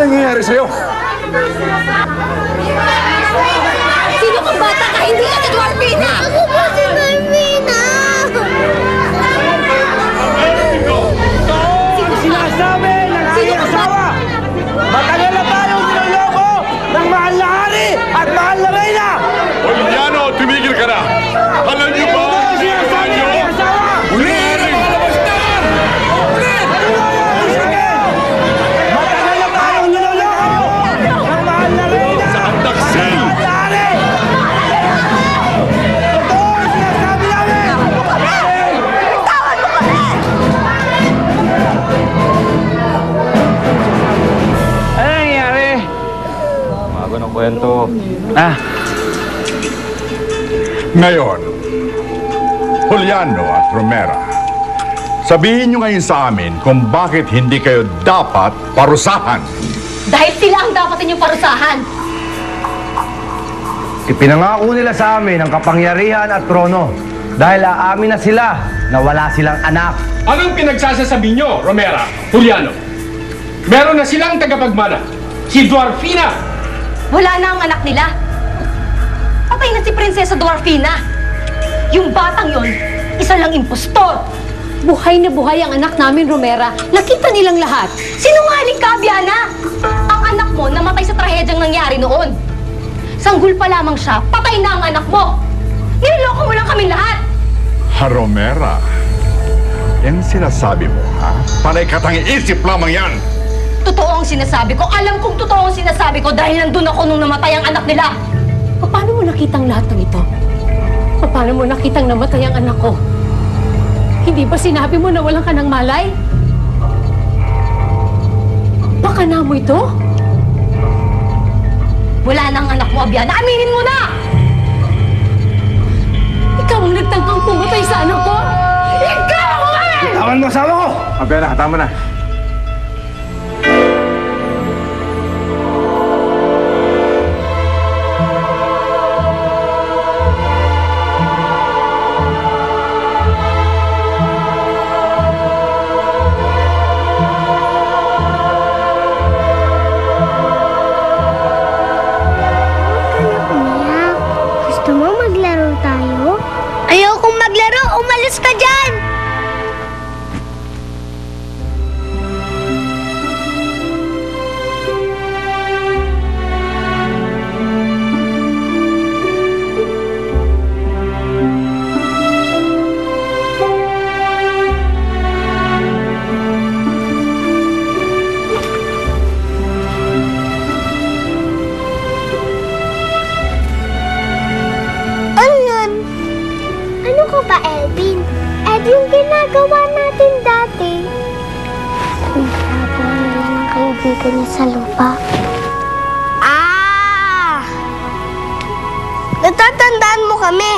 nangyayari sa'yo? Sino kang bata ka? Hindi ka si Dwarfina! Ako po si Dwarfina! Sinasabi ng aking asawa! Matagal na tayong niloloko ng mahal na hari at mahal na reyna! Oliano, tumigil ka na! Alam niyo ba ang ginagawa niyo? Ulitin! Matagal na tayong niloloko ng mahal na reyna! Sa taksil! Mahal na hari! Totoo ang sinasabi namin! Tawag mo kami! Ano nangyayari? Mga ganong kwento. Ngayon, Juliano at Romera, sabihin niyo ngayon sa amin kung bakit hindi kayo dapat parusahan. Dahil sila ang dapat inyong parusahan. Ipinangako nila sa amin ang kapangyarihan at trono dahil aamin na sila na wala silang anak. Anong pinagsasasabi nyo, Romera, Juliano? Meron na silang tagapagmana, si Dwarfina. Wala na ang anak nila. Patay na si Prinsesa Dwarfina. Yung batang yon, isa lang impostor. Buhay na buhay ang anak namin, Romera. Nakita nilang lahat. Sinungaling ka, Abiana! Ang anak mo namatay sa trahedyang nangyari noon. Sanggol pa lamang siya, patay na ang anak mo. Niloloko mo lang kami lahat. Ha, Romera, yan sinasabi mo, ha? Panay katang-isip lamang yan! Totoo ang sinasabi ko. Alam kong totoo ang sinasabi ko dahil nandun ako nung namatay ang anak nila. Paano mo nakitang lahat ng ito? Paano mo nakitang namatay ang anak ko? Hindi ba sinabi mo na walang ka ng malay? Baka na mo ito? Wala na ang anak mo, Abiana. Aminin mo na! Ikaw ang nagtangkang pumatay sa anak ko! Ikaw! Tawan mo asawa ko! Abela, tama na. Umiyak. Gusto mo maglaro tayo? Ayokong maglaro! Umalis ka dyan! Ano yan? Ano ka ba, Elvin? Yung ginagawa natin dati. Ginagawa nila ng kaibigan niya sa lupa. Natatandaan mo kami.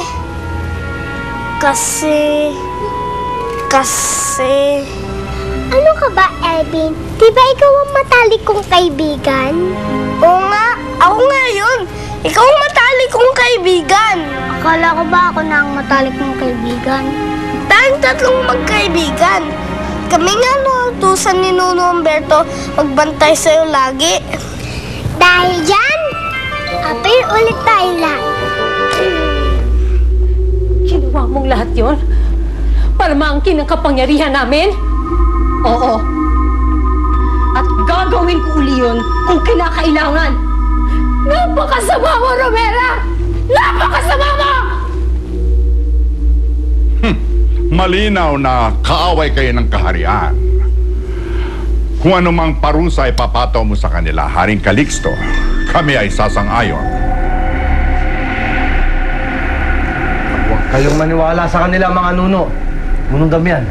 Kasi... Ano ka ba, Elvin? Di ba ikaw ang matalik kong kaibigan? Oo nga. Ako nga yun. Ikaw ang matalik kong kaibigan. Akala ko ba ako na ang matalik mong kaibigan? Tayong tatlong magkaibigan. Kami nga nautusan ni Nuno Humberto magbantay sa'yo lagi. Dahil dyan, apir ulit tayo lahat. Ginawa mong lahat yon para maangkin ang kapangyarihan namin? Oo. At gagawin ko uli yun kung kinakailangan. Napakasama mo, Romera! Napakasama mo! Malinaw na kaaway kayo ng kaharian. Kung anumang parusa ay papataw mo sa kanila, Haring Calixto, kami ay sasang-ayon. Huwag kayong maniwala sa kanila, mga nuno. Munong Damian,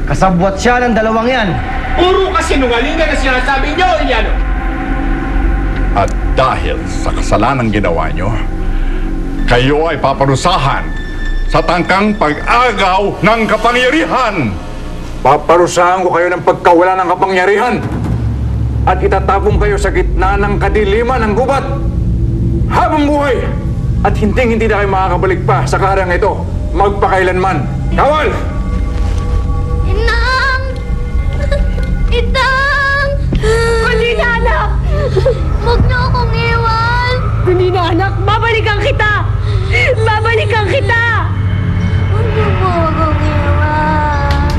kasabwat siya ng dalawang yan. Puro kasinungalingan na sinasabi nyo, Oliano. At dahil sa kasalanang ginawa nyo, kayo ay paparusahan sa tangkang pag-agaw ng kapangyarihan. Paparusahan ko kayo ng pagkawala ng kapangyarihan at itatapong kayo sa gitna ng kadiliman ng gubat habang buhay at hindi na kayo makakabalik pa sa kahariang ito magpakailanman. Kawal! Inang! Itang! Kundi na, anak! Anak, babalikan kita! Babalikan kita! Ano po akong iwan?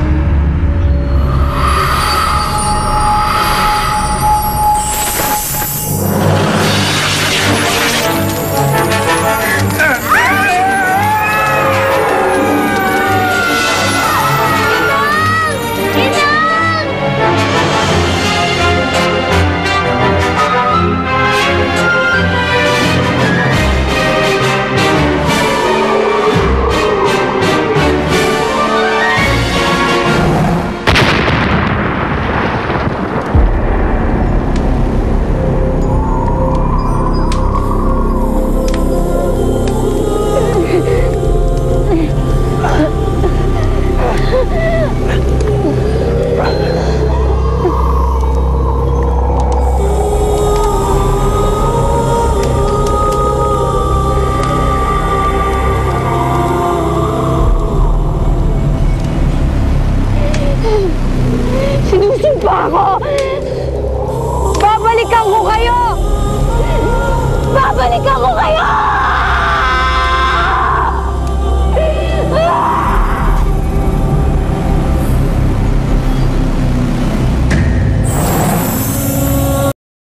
Sinusimpa ako! Babalikan ko kayo! Babalikan ko kayo!